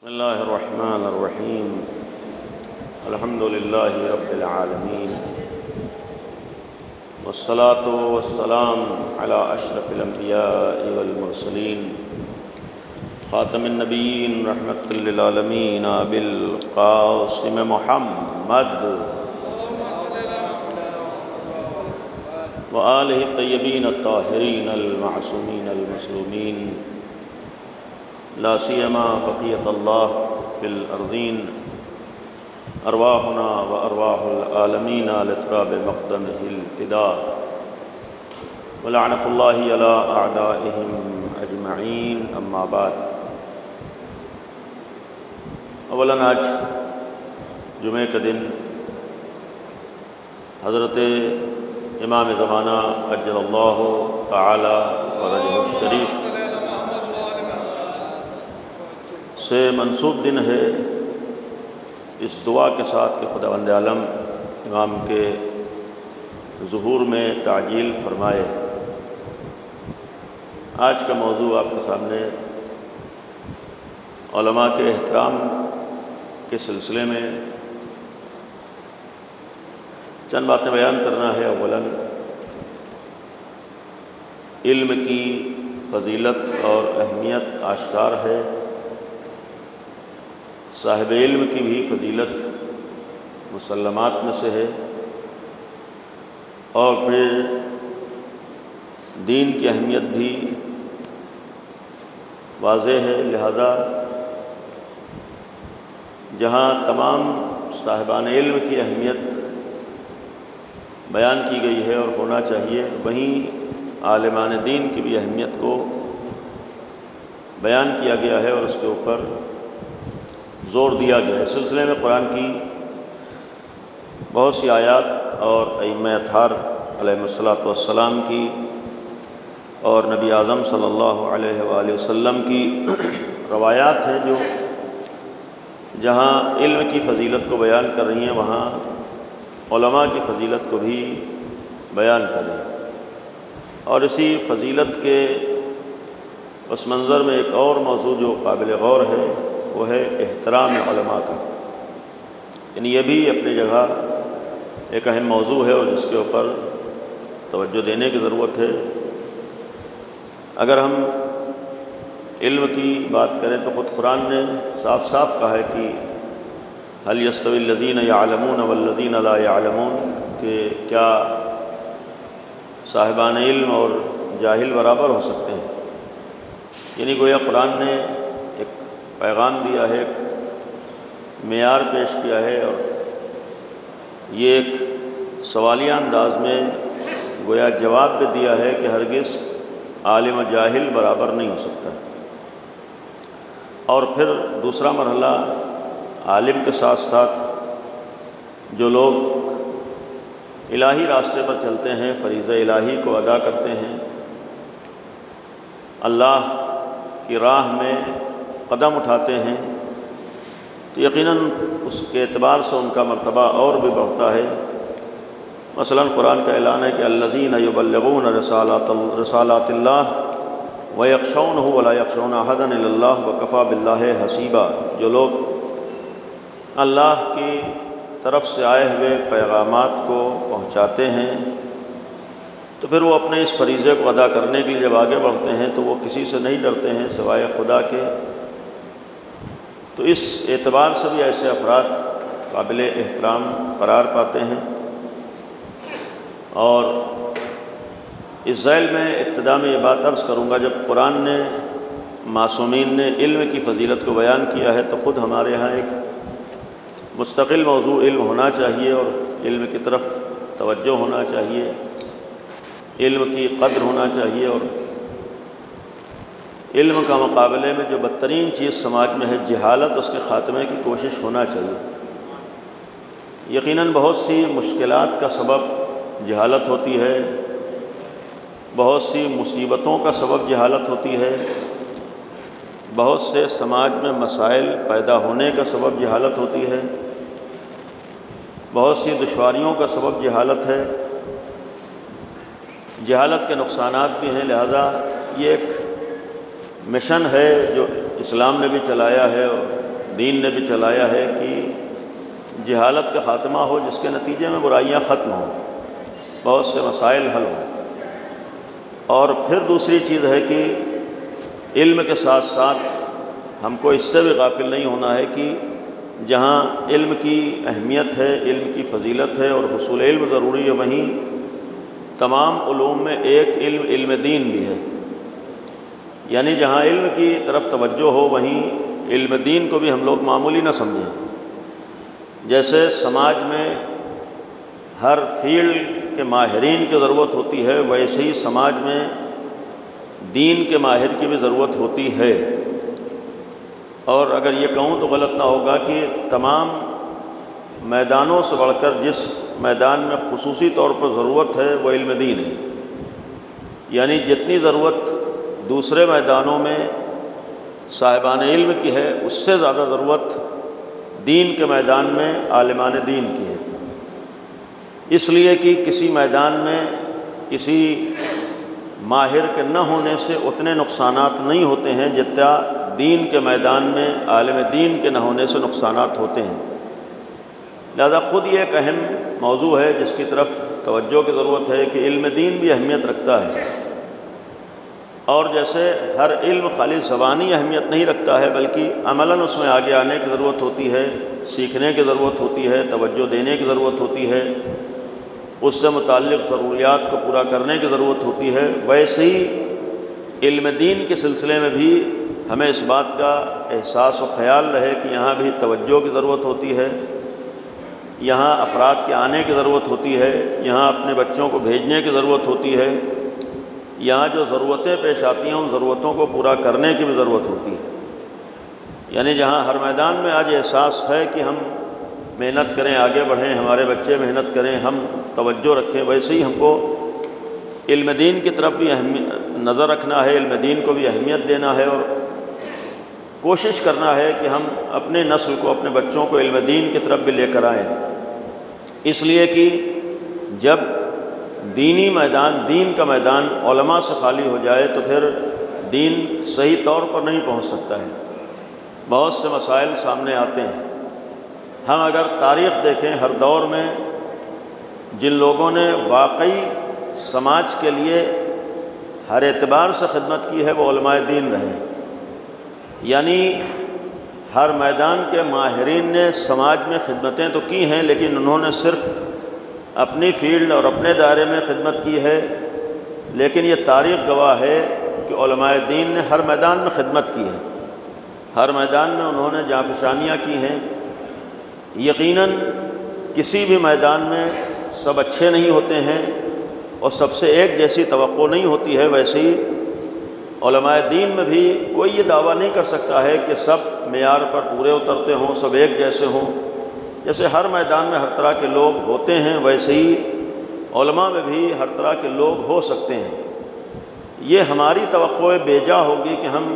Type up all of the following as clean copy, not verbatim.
بسم الله الرحمن الرحيم. الحمد لله رب العالمين، والصلاة والسلام على أشرف الأنبياء والمرسلين، خاتم النبيين رحمة للعالمين أبي القاسم محمد وآله الطيبين الطاهرين المعصومين المظلومين، لا سيما بقية الله في الأرضين، أرواحنا وأرواح العالمين على تراب مقدمه الفداء، ولعنة الله على أعدائهم أجمعين. أما بعد، اولاً آج جمعہ کا دن حضرت امام زمانہ عجل اللہ تعالی فرجہ الشریف سے منسوب دن ہے، اس دعا کے ساتھ کہ خداوند عالم امام کے ظہور میں تعجیل فرمائے۔ آج کا موضوع آپ کے سامنے علماء کے احترام کے سلسلے میں چند باتیں بیان کرنا ہے۔ اولاً علم کی فضیلت اور اہمیت آشکار ہے، صاحب علم کی بھی فضیلت مسلمات میں سے ہے، اور پھر دین کی اہمیت بھی واضح ہے۔ لہذا جہاں تمام صاحبان علم کی اہمیت بیان کی گئی ہے اور ہونا چاہیے، وہیں عالمان دین کی بھی اہمیت کو بیان کیا گیا ہے اور اس کے اوپر زور دیا گیا ہے۔ اس سلسلے میں قرآن کی بہت سی آیات اور ائمہ اطہار علیہ السلام کی اور نبی اعظم صلی اللہ علیہ وآلہ وسلم کی روایات ہیں جو جہاں علم کی فضیلت کو بیان کر رہی ہیں، وہاں علماء کی فضیلت کو بھی بیان کر رہی ہیں۔ اور اسی فضیلت کے پس منظر میں ایک اور موضوع جو قابل غور ہے وہ ہے احترام علماء کا، یعنی یہ بھی اپنی جگہ ایک اہم موضوع ہے اور جس کے اوپر توجہ دینے کی ضرورت ہے۔ اگر ہم علم کی بات کریں تو خود قرآن نے صاف صاف کہا ہے کہ هل يستوي الذين يعلمون والذين لا يعلمون، کہ کیا صاحبان علم اور جاہل برابر ہو سکتے ہیں؟ یعنی گویا قرآن نے ایک پیغام دیا ہے، ایک معیار پیش کیا ہے، اور یہ ایک سوالیہ انداز میں گویا جواب بھی دیا ہے کہ ہرگز عالم و جاہل برابر نہیں ہو سکتا۔ اور پھر دوسرا مرحلہ، عالم کے ساتھ ساتھ جو لوگ الہی راستے پر چلتے ہیں، فریضہ الہی کو ادا کرتے ہیں، اللہ کی راہ میں قدم اٹھاتے ہیں، تو یقیناً اس کے اعتبار سے ان کا مرتبہ اور بھی بڑھتا ہے۔ مثلا قرآن کا اعلان ہے کہ الذین یبلغون رسالات اللہ ویخشونہ ولا یخشون احدا الا اللہ وکفی باللہ حسیبا، جو لوگ اللہ کی طرف سے آئے ہوئے پیغامات کو پہنچاتے ہیں تو پھر وہ اپنے اس فریضے کو ادا کرنے کے لیے جب آگے بڑھتے ہیں تو وہ کسی سے نہیں ڈرتے ہیں سوائے خدا کے۔ تو اس اعتبار سے بھی ایسے افراد قابل احترام قرار پاتے ہیں۔ اور اس ذیل میں ابتدا میں یہ بات عرض کروں گا، جب قرآن نے معصومین نے علم کی فضیلت کو بیان کیا ہے تو خود ہمارے ہاں ایک مستقل موضوع علم ہونا چاہیے، اور علم کی طرف توجہ ہونا چاہیے، علم کی قدر ہونا چاہیے، اور علم کا مقابلے میں جو بدترین چیز سماج میں ہے جہالت، اس کے خاتمے کی کوشش ہونا چاہیے۔ یقیناً بہت سی مشکلات کا سبب جہالت ہوتی ہے، بہت سی مصیبتوں کا سبب جہالت ہوتی ہے، بہت سے سماج میں مسائل پیدا ہونے کا سبب جہالت ہوتی ہے، بہت سی دشواریوں کا سبب جہالت ہے۔ جہالت کے نقصانات بھی ہیں، لہذا یہ ایک مشن ہے جو اسلام نے بھی چلایا ہے اور دین نے بھی چلایا ہے کہ جہالت کا خاتمہ ہو، جس کے نتیجے میں برائیاں ختم ہوں، بہت سے مسائل حل ہوں۔ اور پھر دوسری چیز ہے کہ علم کے ساتھ ساتھ ہم کو اس سے بھی غافل نہیں ہونا ہے کہ جہاں علم کی اہمیت ہے، علم کی فضیلت ہے اور حصول علم ضروری ہے، وہیں تمام علوم میں ایک علم، علم دین بھی ہے۔ یعنی جہاں علم کی طرف توجہ ہو وہیں علم دین کو بھی ہم لوگ معمولی نہ سمجھیں۔ جیسے سماج میں ہر فیلڈ کے ماہرین کی ضرورت ہوتی ہے، ویسے ہی سماج میں دین کے ماہر کی بھی ضرورت ہوتی ہے۔ اور اگر یہ کہوں تو غلط نہ ہوگا کہ تمام میدانوں سے بڑھ کر جس میدان میں خصوصی طور پر ضرورت ہے وہ علم دین ہے۔ یعنی جتنی ضرورت دوسرے میدانوں میں صاحبان علم کی ہے، اس سے زیادہ ضرورت دین کے میدان میں عالمان دین کی ہے۔ اس لیے کہ کسی میدان میں کسی ماہر کے نہ ہونے سے اتنے نقصانات نہیں ہوتے ہیں جتنا دین کے میدان میں عالم دین کے نہ ہونے سے نقصانات ہوتے ہیں۔ لہذا خود یہ ایک اہم موضوع ہے جس کی طرف توجہ کی ضرورت ہے کہ علم دین بھی اہمیت رکھتا ہے۔ اور جیسے ہر علم خالی زبانی اہمیت نہیں رکھتا ہے، بلکہ عملاً اس میں آگے آنے کی ضرورت ہوتی ہے، سیکھنے کی ضرورت ہوتی ہے، توجہ دینے کی ضرورت ہوتی ہے، اس سے متعلق ضروریات کو پورا کرنے کی ضرورت ہوتی ہے، ویسے ہی علم دین کے سلسلے میں بھی ہمیں اس بات کا احساس و خیال رہے کہ یہاں بھی توجہ کی ضرورت ہوتی ہے، یہاں افراد کے آنے کی ضرورت ہوتی ہے، یہاں اپنے بچوں کو بھیجنے کی ضرورت ہوتی ہے، یہاں جو ضرورتیں پیش آتی ہیں ان ضرورتوں کو پورا کرنے کی بھی ضرورت ہوتی ہے۔ یعنی جہاں ہر میدان میں آج احساس ہے کہ ہم محنت کریں، آگے بڑھیں، ہمارے بچے محنت کریں، ہم توجہ رکھیں، ویسے ہی ہم کو علم دین کی طرف بھی نظر رکھنا ہے، علم دین کو بھی اہمیت دینا ہے اور کوشش کرنا ہے کہ ہم اپنے نسل کو، اپنے بچوں کو علم دین کی طرف بھی لے کر آئیں۔ اس لیے کہ جب دینی میدان، دین کا میدان علماء سے خالی ہو جائے تو پھر دین صحیح طور پر نہیں پہنچ سکتا ہے، بہت سے مسائل سامنے آتے ہیں۔ ہم اگر تاریخ دیکھیں، ہر دور میں جن لوگوں نے واقعی سماج کے لیے ہر اعتبار سے خدمت کی ہے وہ علماء دین رہے۔ یعنی ہر میدان کے ماہرین نے سماج میں خدمتیں تو کی ہیں، لیکن انہوں نے صرف اپنی فیلڈ اور اپنے دائرے میں خدمت کی ہے، لیکن یہ تاریخ گواہ ہے کہ علماء دین نے ہر میدان میں خدمت کی ہے، ہر میدان میں انہوں نے جانفشانیاں کی ہیں۔ یقیناً کسی بھی میدان میں سب اچھے نہیں ہوتے ہیں اور سب سے ایک جیسی توقع نہیں ہوتی ہے، ویسے ہی علماء دین میں بھی کوئی یہ دعویٰ نہیں کر سکتا ہے کہ سب معیار پر پورے اترتے ہوں، سب ایک جیسے ہوں۔ جیسے ہر میدان میں ہر طرح کے لوگ ہوتے ہیں، ویسے ہی علماء میں بھی ہر طرح کے لوگ ہو سکتے ہیں۔ یہ ہماری توقع بیجا ہوگی کہ ہم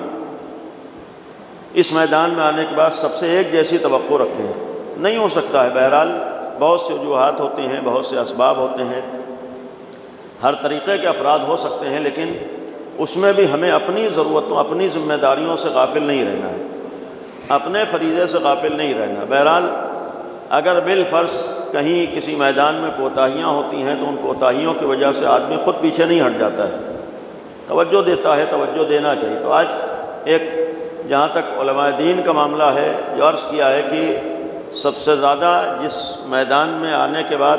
اس میدان میں آنے کے بعد سب سے ایک جیسی توقع رکھیں، نہیں ہو سکتا ہے۔ بہرحال بہت سے وجوہات ہوتے ہیں، بہت سے اسباب ہوتے ہیں، ہر طریقے کے افراد ہو سکتے ہیں، لیکن اس میں بھی ہمیں اپنی ضرورتوں، اپنی ذمہ داریوں سے غافل نہیں رہنا ہے، اپنے فریضے سے غافل نہیں رہنا۔ بہرحال اگر بالفرض کہیں کسی میدان میں کوتاہیاں ہوتی ہیں تو ان کوتاہیوں کی وجہ سے آدمی خود پیچھے نہیں ہٹ جاتا ہے، توجہ دیتا ہے، توجہ دینا چاہیے۔ تو آج ایک جہاں تک علماء دین کا معاملہ ہے، جو عرض کیا ہے کہ سب سے زیادہ جس میدان میں آنے کے بعد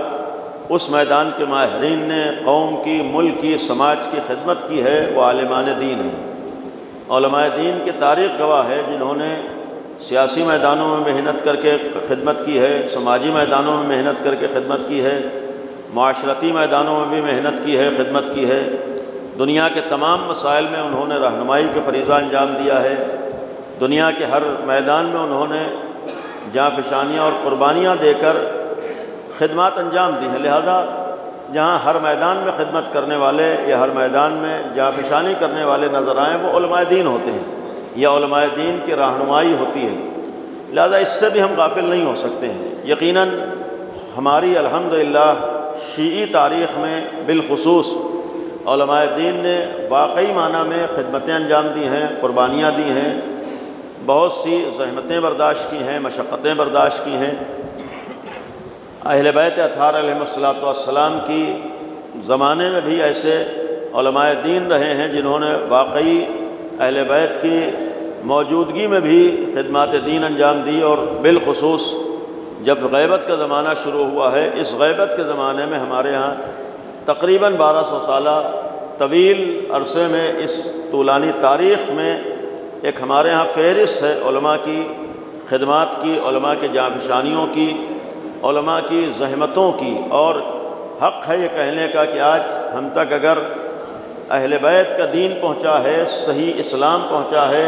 اس میدان کے ماہرین نے قوم کی، ملک کی، سماج کی خدمت کی ہے وہ عالمان دین ہیں۔ علماء دین کی تاریخ گواہ ہے جنہوں نے سیاسی میدانوں میں محنت کر کے خدمت کی ہے، سماجی میدانوں میں محنت کر کے خدمت کی ہے، معاشرتی میدانوں میں بھی محنت کی ہے، خدمت کی ہے، دنیا کے تمام مسائل میں انہوں نے رہنمائی کا فریضہ انجام دیا ہے، دنیا کے ہر میدان میں انہوں نے جانفشانیاں اور قربانیاں دے کر خدمات انجام دی ہیں۔ لہذا جہاں ہر میدان میں خدمت کرنے والے یا ہر میدان میں جانفشانی کرنے والے نظر آئیں وہ علماء دین ہوتے ہیں یا علماء دین کی رہنمائی ہوتی ہے، لہذا اس سے بھی ہم غافل نہیں ہو سکتے ہیں۔ یقیناً ہماری الحمدللہ شیعی تاریخ میں بالخصوص علماء دین نے واقعی معنی میں خدمتیں انجام دی ہیں، قربانیاں دی ہیں، بہت سی زحمتیں برداشت کی ہیں، مشقتیں برداشت کی ہیں۔ اہل بیت اطہار علیہم السلام کی زمانے میں بھی ایسے علماء دین رہے ہیں جنہوں نے واقعی اہل بیت کی موجودگی میں بھی خدمات دین انجام دی، اور بالخصوص جب غیبت کا زمانہ شروع ہوا ہے، اس غیبت کے زمانے میں ہمارے ہاں تقریباً 1200 سالہ طویل عرصے میں، اس طولانی تاریخ میں ایک ہمارے ہاں فہرست ہے علماء کی خدمات کی، علماء کی جانفشانیوں کی، علماء کی زحمتوں کی، اور حق ہے یہ کہنے کا کہ آج ہم تک اگر اہل بیت کا دین پہنچا ہے، صحیح اسلام پہنچا ہے،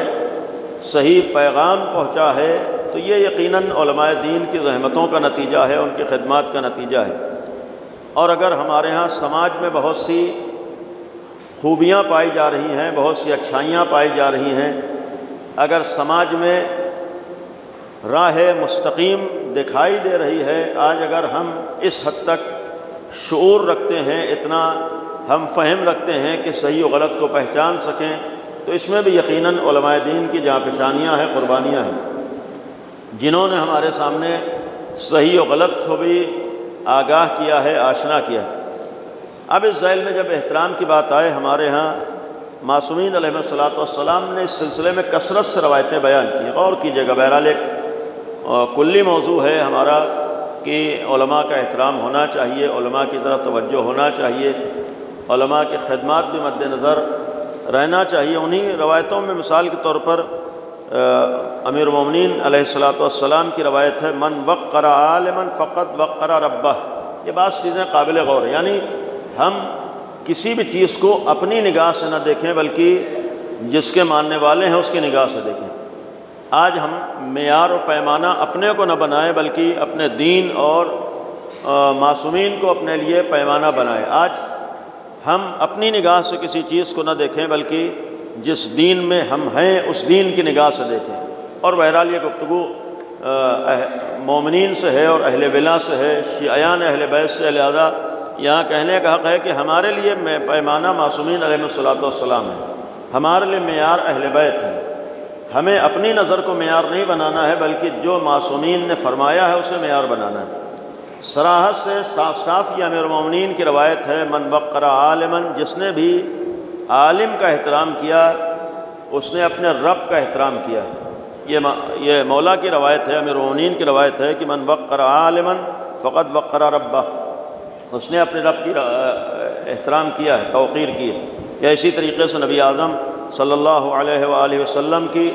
صحیح پیغام پہنچا ہے، تو یہ یقیناً علماء دین کی زحمتوں کا نتیجہ ہے، ان کی خدمات کا نتیجہ ہے۔ اور اگر ہمارے ہاں سماج میں بہت سی خوبیاں پائی جا رہی ہیں، بہت سی اچھائیاں پائی جا رہی ہیں، اگر سماج میں راہ مستقیم دکھائی دے رہی ہے، آج اگر ہم اس حد تک شعور رکھتے ہیں، اتنا ہم فہم رکھتے ہیں کہ صحیح و غلط کو پہچان سکیں، تو اس میں بھی یقیناً علماء دین کی جانفشانیاں ہیں، قربانیاں ہیں، جنہوں نے ہمارے سامنے صحیح و غلط کو بھی آگاہ کیا ہے، آشنا کیا ہے۔ اب اس ذیل میں جب احترام کی بات آئے، ہمارے ہاں معصومین علیہ السلام نے اس سلسلے میں کثرت سے روایتیں بیان کی، غور کیجیے گا۔ بہرحال ایک کلی موضوع ہے ہمارا کہ علماء کا احترام ہونا چاہیے، علماء کی طرف توجہ ہونا چاہیے، علماء کی خدمات بھی مد نظر رہنا چاہیے۔ انہی روایتوں میں مثال کے طور پر امیر المومنین علیہ السلام کی روایت ہے، من وقر عالما فقد وقر ربہ۔ یہ بات چیزیں قابل غور ہیں، یعنی ہم کسی بھی چیز کو اپنی نگاہ سے نہ دیکھیں بلکہ جس کے ماننے والے ہیں اس کی نگاہ سے دیکھیں۔ آج ہم معیار و پیمانہ اپنے کو نہ بنائیں بلکہ اپنے دین اور معصومین کو اپنے لیے پیمانہ بنائیں۔ آج ہم اپنی نگاہ سے کسی چیز کو نہ دیکھیں بلکہ جس دین میں ہم ہیں اس دین کی نگاہ سے دیکھیں۔ اور بہرحال یہ گفتگو مومنین سے ہے اور اہل ولا سے ہے، شیعیان اہل بیت سے، لہذا یہاں کہنے کا حق ہے کہ ہمارے لیے پیمانہ معصومین علیہ السلام ہے، ہمارے لیے معیار اہل بیت ہے۔ ہمیں اپنی نظر کو معیار نہیں بنانا ہے بلکہ جو معصومین نے فرمایا ہے اسے معیار بنانا ہے۔ صراحت سے صاف صاف یہ امیر المومنین کی روایت ہے، من وقر عالما، جس نے بھی عالم کا احترام کیا اس نے اپنے رب کا احترام کیا ہے۔ یہ مولا کی روایت ہے، امیر المومنین کی روایت ہے کہ من وقر عالما فقد وقر ربہ، اس نے اپنے رب کی احترام کیا ہے، توقیر کی ہے۔ یا اسی طریقے سے نبی اعظم صلی اللہ علیہ وآلہ وسلم کی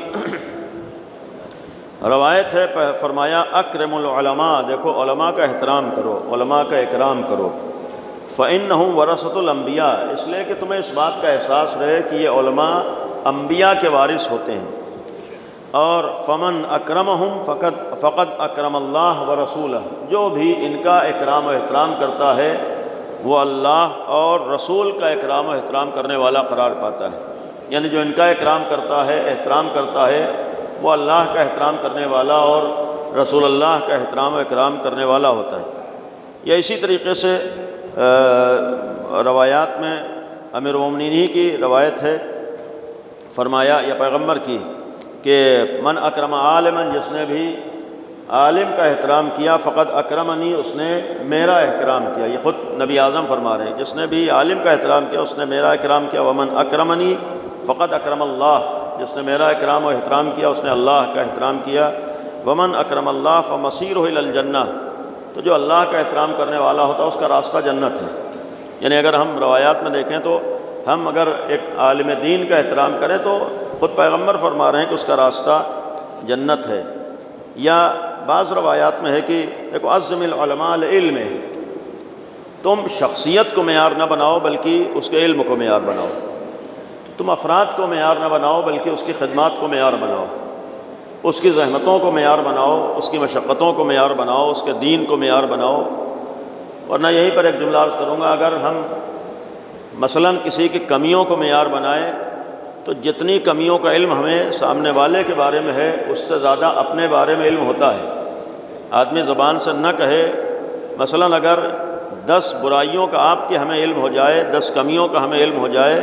روایت ہے، فرمایا اکرم العلماء، دیکھو علماء کا احترام کرو، علماء کا اکرام کرو، فإنہم ورثۃ الانبیاء، اس لیے کہ تمہیں اس بات کا احساس رہے کہ یہ علماء انبیاء کے وارث ہوتے ہیں۔ اور فمن اکرمہم فقد اکرم اللہ ورسولہ، جو بھی ان کا اکرام و احترام کرتا ہے وہ اللہ اور رسول کا اکرام و احترام کرنے والا قرار پاتا ہے۔ یعنی جو ان کا اکرام کرتا ہے، احترام کرتا ہے، وہ اللہ کا احترام کرنے والا اور رسول اللہ کا احترام و اکرام کرنے والا ہوتا ہے۔ یا اسی طریقے سے روایات میں امیر المومنین ہی کی روایت ہے، فرمایا یا پیغمبر کی کہ من اکرم عالما، جس نے بھی عالم کا احترام کیا، فقد اکرمنی، اس نے میرا احترام کیا۔ یہ خود نبی اعظم فرما رہے ہیں، جس نے بھی عالم کا احترام کیا اس نے میرا اکرام کیا۔ ومن اکرمنی فقد اکرم اللہ، جس نے میرا اکرام و احترام کیا اس نے اللہ کا احترام کیا۔ ومن اکرم اللہ فمصیرہ الی الجنہ، تو جو اللہ کا احترام کرنے والا ہوتا ہے اس کا راستہ جنت ہے۔ یعنی اگر ہم روایات میں دیکھیں تو ہم اگر ایک عالم دین کا احترام کریں تو خود پیغمبر فرما رہے ہیں کہ اس کا راستہ جنت ہے۔ یا بعض روایات میں ہے کہ ایک عظم العلماء العلم، تم شخصیت کو معیار نہ بناؤ بلکہ اس کے علم کو معیار بناؤ، تم افراد کو معیار نہ بناؤ بلکہ اس کی خدمات کو معیار بناؤ، اس کی زحمتوں کو معیار بناؤ، اس کی مشقتوں کو معیار بناؤ، اس کے دین کو معیار بناؤ۔ ورنہ یہیں پر ایک جملہ عرض کروں گا، اگر ہم مثلاً کسی کی کمیوں کو معیار بنائیں تو جتنی کمیوں کا علم ہمیں سامنے والے کے بارے میں ہے اس سے زیادہ اپنے بارے میں علم ہوتا ہے۔ آدمی زبان سے نہ کہے، مثلاً اگر 10 برائیوں کا آپ کے ہمیں علم ہو جائے، 10 کمیوں کا ہمیں علم ہو جائے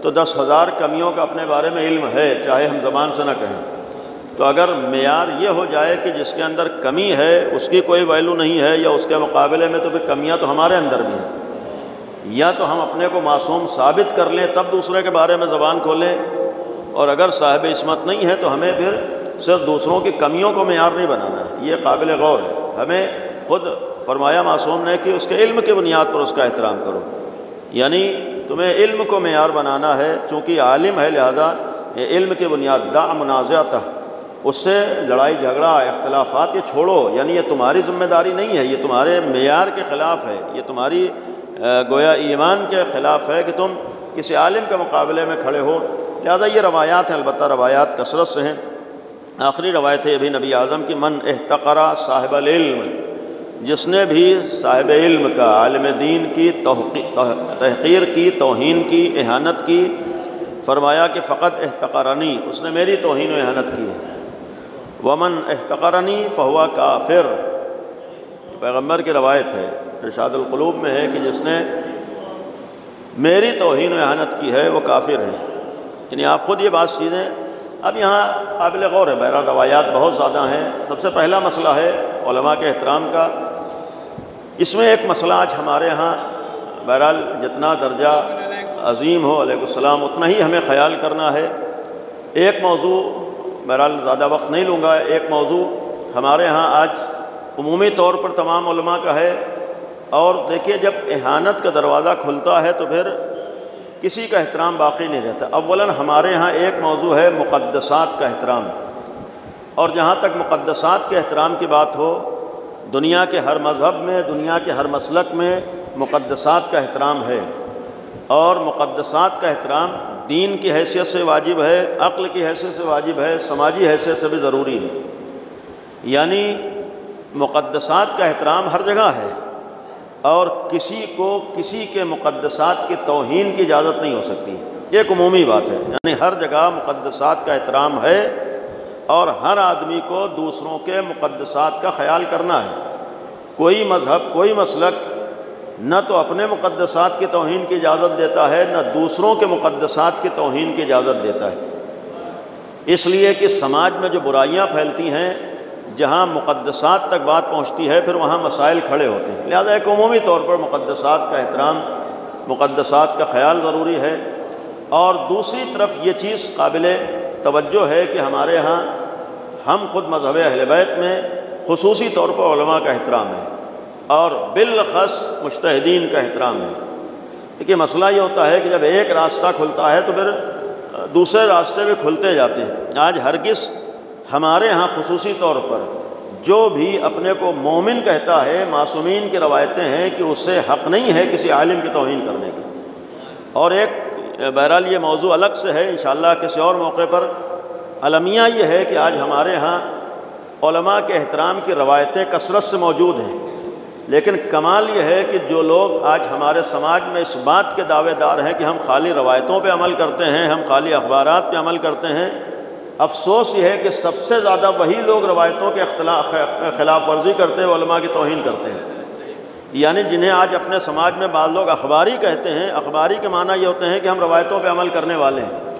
تو 10,000 کمیوں کا اپنے بارے میں علم ہے، چاہے ہم زبان سے نہ کہیں۔ تو اگر معیار یہ ہو جائے کہ جس کے اندر کمی ہے اس کی کوئی ویلو نہیں ہے یا اس کے مقابلے میں تو پھر کمیاں تو ہمارے اندر بھی ہیں، یا تو ہم اپنے کو معصوم ثابت کر لیں تب دوسرے کے بارے میں زبان کھولیں، اور اگر صاحب عصمت نہیں ہے تو ہمیں پھر صرف دوسروں کی کمیوں کو معیار نہیں بنانا ہے۔ یہ قابل غور ہے۔ ہمیں خود فرمایا معصوم نے کہ اس کے علم کی بنیاد پر اس کا احترام کرو، یعنی تمہیں علم کو معیار بنانا ہے، چونکہ عالم ہے لہذا یہ علم کی بنیاد دع منازعتہ، اس سے لڑائی جھگڑا اختلافات یہ چھوڑو، یعنی یہ تمہاری ذمہ داری نہیں ہے، یہ تمہارے معیار کے خلاف ہے، یہ تمہاری گویا ایمان کے خلاف ہے کہ تم کسی عالم کے مقابلے میں کھڑے ہو۔ لہذا یہ روایات ہیں، البتہ روایات کثرت سے ہیں۔ آخری روایت ہے ابھی نبی اعظم کی، من احتقر صاحب العلم، جس نے بھی صاحب علم کا، عالم دین کی تحقیر کی، توہین کی، اہانت کی، فرمایا کہ فقط احتقرنی، اس نے میری توہین و اہانت کی ہے۔ ومن احتقرنی فہو کافر، پیغمبر کی روایت ہے، ارشاد القلوب میں ہے کہ جس نے میری توہین و اہانت کی ہے وہ کافر ہے۔ یعنی آپ خود یہ بات چیزیں، اب یہاں قابل غور ہے، بہرحال روایات بہت زیادہ ہیں۔ سب سے پہلا مسئلہ ہے علماء کے احترام کا۔ اس میں ایک مسئلہ آج ہمارے ہاں بہرحال جتنا درجہ عظیم ہو علیہ السلام اتنا ہی ہمیں خیال کرنا ہے۔ ایک موضوع، بہرحال زیادہ وقت نہیں لوں گا، ایک موضوع ہمارے ہاں آج عمومی طور پر تمام علماء کا ہے، اور دیکھیے جب اہانت کا دروازہ کھلتا ہے تو پھر کسی کا احترام باقی نہیں رہتا۔ اولاً ہمارے ہاں ایک موضوع ہے مقدسات کا احترام، اور جہاں تک مقدسات کے احترام کی بات ہو، دنیا کے ہر مذہب میں، دنیا کے ہر مسلک میں مقدسات کا احترام ہے، اور مقدسات کا احترام دین کی حیثیت سے واجب ہے، عقل کی حیثیت سے واجب ہے، سماجی حیثیت سے بھی ضروری ہے۔ یعنی مقدسات کا احترام ہر جگہ ہے، اور کسی کو کسی کے مقدسات کی توہین کی اجازت نہیں ہو سکتی، یہ ایک عمومی بات ہے۔ یعنی ہر جگہ مقدسات کا احترام ہے، اور ہر آدمی کو دوسروں کے مقدسات کا خیال کرنا ہے۔ کوئی مذہب، کوئی مسلک نہ تو اپنے مقدسات کی توہین کی اجازت دیتا ہے، نہ دوسروں کے مقدسات کی توہین کی اجازت دیتا ہے۔ اس لیے کہ سماج میں جو برائیاں پھیلتی ہیں، جہاں مقدسات تک بات پہنچتی ہے پھر وہاں مسائل کھڑے ہوتے ہیں۔ لہذا ایک عمومی طور پر مقدسات کا احترام، مقدسات کا خیال ضروری ہے۔ اور دوسری طرف یہ چیز قابل توجہ ہے کہ ہمارے ہاں ہم خود مذہب اہل بیت میں خصوصی طور پر علماء کا احترام ہے، اور بالخص مجتہدین کا احترام ہے۔ دیکھیے مسئلہ یہ ہوتا ہے کہ جب ایک راستہ کھلتا ہے تو پھر دوسرے راستے بھی کھلتے جاتے ہیں۔ آج ہرگز ہمارے ہاں خصوصی طور پر جو بھی اپنے کو مومن کہتا ہے، معصومین کی روایتیں ہیں کہ اس سے حق نہیں ہے کسی عالم کی توہین کرنے کی۔ اور ایک بہرحال یہ موضوع الگ سے ہے، انشاءاللہ کسی اور موقع پر۔ المیہ یہ ہے کہ آج ہمارے ہاں علماء کے احترام کی روایتیں کثرت سے موجود ہیں، لیکن کمال یہ ہے کہ جو لوگ آج ہمارے سماج میں اس بات کے دعوے دار ہیں کہ ہم خالی روایتوں پہ عمل کرتے ہیں، ہم خالی اخبارات پہ عمل کرتے ہیں، افسوس یہ ہے کہ سب سے زیادہ وہی لوگ روایتوں کے خلاف ورزی کرتے ہیں، علماء کی توہین کرتے ہیں۔ یعنی جنہیں آج اپنے سماج میں بعض لوگ اخباری کہتے ہیں، اخباری کے معنی یہ ہوتے ہیں کہ ہم روایتوں پہ عمل کرنے والے ہیں،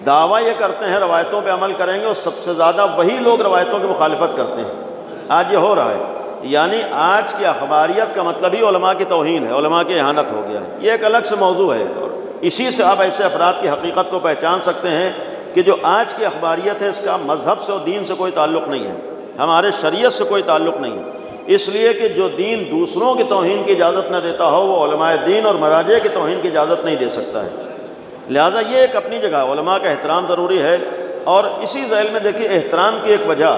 دعویٰ یہ کرتے ہیں روایتوں پہ عمل کریں گے، اور سب سے زیادہ وہی لوگ روایتوں کی مخالفت کرتے ہیں۔ آج یہ ہو رہا ہے، یعنی آج کی اخباریت کا مطلب ہی علماء کی توہین ہے، علماء کی اہانت ہو گیا ہے۔ یہ ایک الگ سے موضوع ہے، اور اسی سے آپ ایسے افراد کی حقیقت کو پہچان سکتے ہیں کہ جو آج کی اخباریت ہے اس کا مذہب سے اور دین سے کوئی تعلق نہیں ہے، ہمارے شریعت سے کوئی تعلق نہیں ہے۔ اس لیے کہ جو دین دوسروں کی توہین کی اجازت نہ دیتا ہو، وہ علماء دین اور مراجع کی توہین کی اجازت نہیں دے سکتا ہے۔ لہذا یہ ایک اپنی جگہ علماء کا احترام ضروری ہے۔ اور اسی ذیل میں دیکھیے احترام کی ایک وجہ،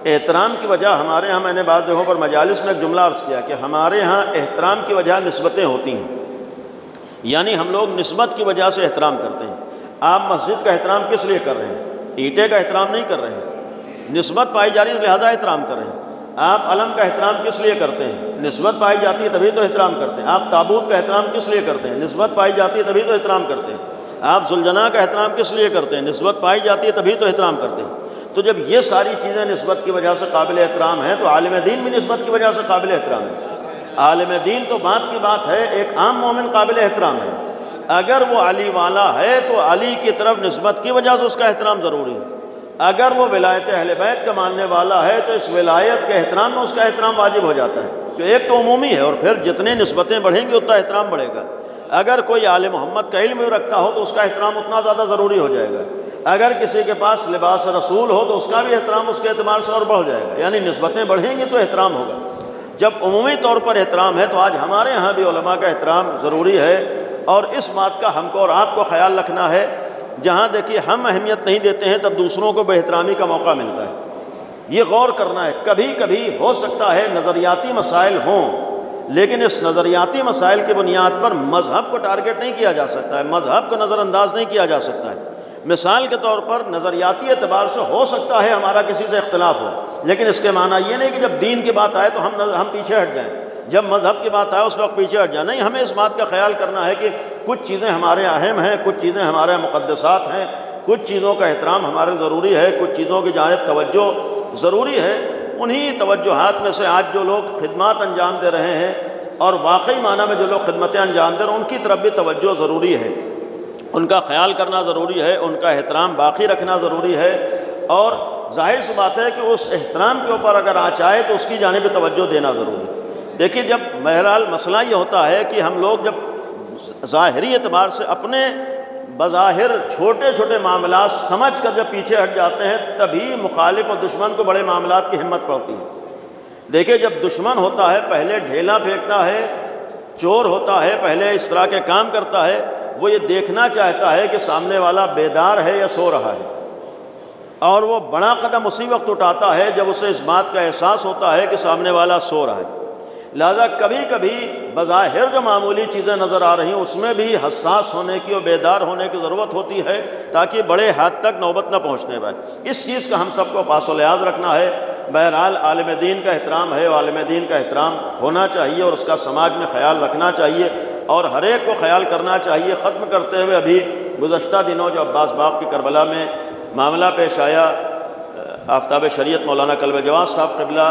احترام کی وجہ ہمارے ہاں، میں نے بعض جگہوں پر مجالس میں ایک جملہ عرض کیا کہ ہمارے ہاں احترام کی وجہ نسبتیں ہوتی ہیں، یعنی ہم لوگ نسبت کی وجہ سے احترام کرتے ہیں۔ آپ مسجد کا احترام کس لیے کر رہے ہیں؟ اینٹے کا احترام نہیں کر رہے ہیں، نسبت پائی جا رہی ہے لہذا احترام کر رہے ہیں۔ آپ علم کا احترام کس لیے کرتے ہیں؟ نسبت پائی جاتی ہے تبھی تو احترام کرتے ہیں۔ آپ تابوت کا احترام کس لیے کرتے ہیں؟ نسبت پائی جاتی ہے تبھی تو احترام کرتے ہیں۔ آپ ذوالجناح کا احترام کس لیے کرتے ہیں؟ نسبت پائی جاتی ہے تبھی تو احترام کرتے ہیں۔ تو جب یہ ساری چیزیں نسبت کی وجہ سے قابل احترام ہیں تو عالم دین بھی نسبت کی وجہ سے قابل احترام ہے۔ عالم دین تو بات کی بات ہے، ایک عام مومن قابل احترام ہے۔ اگر وہ علی والا ہے تو علی کی طرف نسبت کی وجہ سے اس کا احترام ضروری ہے۔ اگر وہ ولایت اہل بیت کا ماننے والا ہے تو اس ولایت کے احترام میں اس کا احترام واجب ہو جاتا ہے، کہ ایک تو عمومی ہے اور پھر جتنی نسبتیں بڑھیں گی اتنا احترام بڑھے گا۔ اگر کوئی آل محمد کا علم رکھتا ہو تو اس کا احترام اتنا زیادہ ضروری ہو جائے گا، اگر کسی کے پاس لباس رسول ہو تو اس کا بھی احترام اس کے اعتبار سے اور بڑھ جائے گا، یعنی نسبتیں بڑھیں گی تو احترام ہوگا۔ جب عمومی طور پر احترام ہے تو آج ہمارے ہاں بھی علماء کا احترام ضروری ہے، اور اس بات کا ہم کو اور آپ کو خیال رکھنا ہے، جہاں دیکھیے ہم اہمیت نہیں دیتے ہیں تب دوسروں کو بے احترامی کا موقع ملتا ہے۔ یہ غور کرنا ہے، کبھی کبھی ہو سکتا ہے نظریاتی مسائل ہوں، لیکن اس نظریاتی مسائل کی بنیاد پر مذہب کو ٹارگٹ نہیں کیا جا سکتا ہے، مذہب کو نظر انداز نہیں کیا جا سکتا ہے۔ مثال کے طور پر نظریاتی اعتبار سے ہو سکتا ہے ہمارا کسی سے اختلاف ہو، لیکن اس کے معنی یہ نہیں کہ جب دین کی بات آئے تو ہم پیچھے ہٹ جائیں، جب مذہب کی بات آئے اس وقت پیچھے ہٹ جائیں، نہیں، ہمیں اس بات کا خیال کرنا ہے کہ کچھ چیزیں ہمارے اہم ہیں، کچھ چیزیں ہمارے مقدسات ہیں، کچھ چیزوں کا احترام ہمارے ضروری ہے، کچھ چیزوں کی جانب توجہ ضروری ہے۔ انہی توجہات میں سے آج جو لوگ خدمات انجام دے رہے ہیں اور واقعی معنی میں جو لوگ خدمتیں انجام دے رہے ہیں ان کی طرف بھی توجہ ضروری ہے، ان کا خیال کرنا ضروری ہے، ان کا احترام باقی رکھنا ضروری ہے، اور ظاہر سی بات ہے کہ اس احترام کے اوپر اگر آنچ آئے تو اس کی جانب توجہ دینا ضروری ہے۔ دیکھیے، جب بہرحال مسئلہ یہ ہوتا ہے کہ ہم لوگ جب ظاہری اعتبار سے اپنے بظاہر چھوٹے چھوٹے معاملات سمجھ کر جب پیچھے ہٹ جاتے ہیں تبھی مخالف اور دشمن کو بڑے معاملات کی ہمت پڑتی ہے۔ دیکھیے، جب دشمن ہوتا ہے پہلے ڈھیلا پھینکتا ہے، چور ہوتا ہے پہلے اس طرح کے کام کرتا ہے، وہ یہ دیکھنا چاہتا ہے کہ سامنے والا بیدار ہے یا سو رہا ہے، اور وہ بڑا قدم اسی وقت اٹھاتا ہے جب اسے اس بات کا احساس ہوتا ہے کہ سامنے والا سو رہا ہے۔ لہذا کبھی کبھی بظاہر جو معمولی چیزیں نظر آ رہی ہیں اس میں بھی حساس ہونے کی اور بیدار ہونے کی ضرورت ہوتی ہے تاکہ بڑے حد تک نوبت نہ پہنچنے پائے۔ اس چیز کا ہم سب کو پاس و لحاظ رکھنا ہے۔ بہرحال عالم دین کا احترام ہے، عالم دین کا احترام ہونا چاہیے اور اس کا سماج میں خیال رکھنا چاہیے، اور ہر ایک کو خیال کرنا چاہیے۔ ختم کرتے ہوئے، ابھی گزشتہ دنوں جو عباس باغ کی کربلا میں معاملہ پیش آیا، آفتاب شریعت مولانا کلب جواز صاحب قبلہ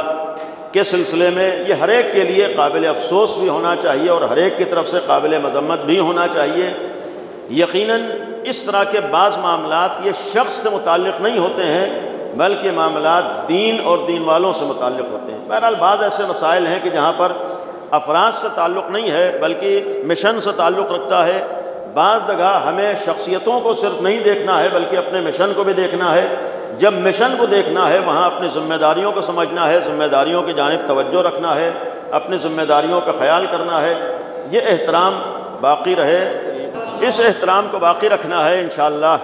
کے سلسلے میں، یہ ہر ایک کے لیے قابل افسوس بھی ہونا چاہیے اور ہر ایک کی طرف سے قابل مذمت بھی ہونا چاہیے۔ یقیناً اس طرح کے بعض معاملات یہ شخص سے متعلق نہیں ہوتے ہیں بلکہ معاملات دین اور دین والوں سے متعلق ہوتے ہیں۔ بہرحال بعض ایسے مسائل ہیں کہ جہاں پر افراد سے تعلق نہیں ہے بلکہ مشن سے تعلق رکھتا ہے۔ بعض جگہ ہمیں شخصیتوں کو صرف نہیں دیکھنا ہے بلکہ اپنے مشن کو بھی دیکھنا ہے۔ جب مشن کو دیکھنا ہے وہاں اپنی ذمہ داریوں کو سمجھنا ہے، ذمہ داریوں کی جانب توجہ رکھنا ہے، اپنی ذمہ داریوں کا خیال کرنا ہے۔ یہ احترام باقی رہے، اس احترام کو باقی رکھنا ہے انشاءاللہ۔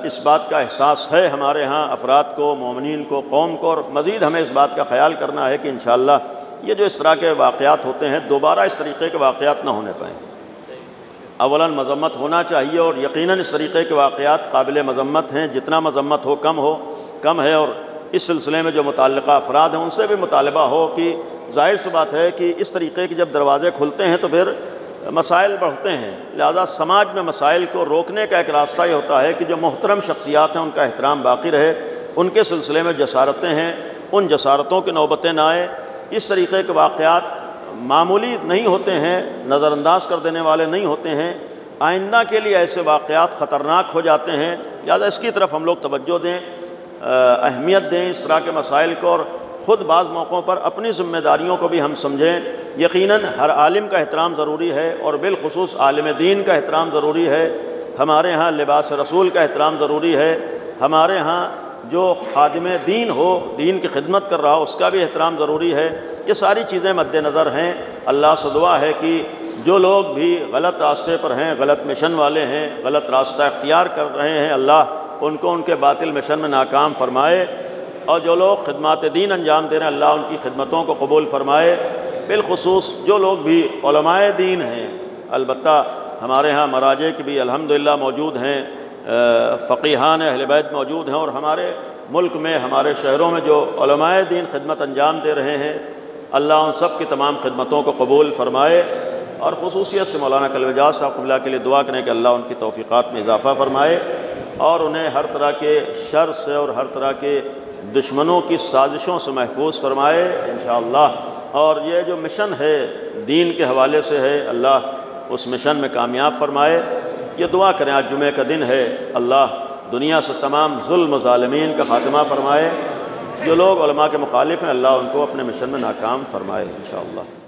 اس بات کا احساس ہے ہمارے ہاں افراد کو، مومنین کو، قوم کو، اور مزید ہمیں اس بات کا خیال کرنا ہے کہ انشاءاللہ یہ جو اس طرح کے واقعات ہوتے ہیں دوبارہ اس طریقے کے واقعات نہ ہونے پائیں۔ اولاً مذمت ہونا چاہیے، اور یقیناً اس طریقے کے واقعات قابل مذمت ہیں، جتنا مذمت ہو کم ہے، اور اس سلسلے میں جو متعلقہ افراد ہیں ان سے بھی مطالبہ ہو کہ ظاہر سی بات ہے کہ اس طریقے کے جب دروازے کھلتے ہیں تو پھر مسائل بڑھتے ہیں۔ لہذا سماج میں مسائل کو روکنے کا ایک راستہ یہ ہوتا ہے کہ جو محترم شخصیات ہیں ان کا احترام باقی رہے، ان کے سلسلے میں جسارتیں ہیں ان جسارتوں کی نوبتیں نہ آئے۔ اس طریقے کے واقعات معمولی نہیں ہوتے ہیں، نظر انداز کر دینے والے نہیں ہوتے ہیں، آئندہ کے لیے ایسے واقعات خطرناک ہو جاتے ہیں۔ لہذا اس کی طرف ہم لوگ توجہ دیں، اہمیت دیں اس طرح کے مسائل کو، اور خود بعض موقعوں پر اپنی ذمہ داریوں کو بھی ہم سمجھیں۔ یقیناً ہر عالم کا احترام ضروری ہے، اور بالخصوص عالم دین کا احترام ضروری ہے۔ ہمارے ہاں لباس رسول کا احترام ضروری ہے، ہمارے ہاں جو خادم دین ہو، دین کی خدمت کر رہا ہو، اس کا بھی احترام ضروری ہے۔ یہ ساری چیزیں مد نظر ہیں۔ اللہ سے دعا ہے کہ جو لوگ بھی غلط راستے پر ہیں، غلط مشن والے ہیں، غلط راستہ اختیار کر رہے ہیں، اللہ ان کو ان کے باطل مشن میں ناکام فرمائے، اور جو لوگ خدمات دین انجام دے رہے ہیں اللہ ان کی خدمتوں کو قبول فرمائے۔ بالخصوص جو لوگ بھی علماء دین ہیں، البتہ ہمارے ہاں مراجع کی بھی الحمدللہ موجود ہیں، فقیہان اہل بیت موجود ہیں، اور ہمارے ملک میں، ہمارے شہروں میں جو علماء دین خدمت انجام دے رہے ہیں اللہ ان سب کی تمام خدمتوں کو قبول فرمائے، اور خصوصیت سے مولانا کلب جواز صاحب قبلہ کے لیے دعا کریں کہ اللہ ان کی توفیقات میں اضافہ فرمائے، اور انہیں ہر طرح کے شر سے اور ہر طرح کے دشمنوں کی سازشوں سے محفوظ فرمائے انشاءاللہ۔ اور یہ جو مشن ہے دین کے حوالے سے ہے، اللہ اس مشن میں کامیاب فرمائے۔ یہ دعا کریں، آج جمعہ کا دن ہے، اللہ دنیا سے تمام ظلم و ظالمین کا خاتمہ فرمائے۔ جو لوگ علماء کے مخالف ہیں اللہ ان کو اپنے مشن میں ناکام فرمائے انشاءاللہ۔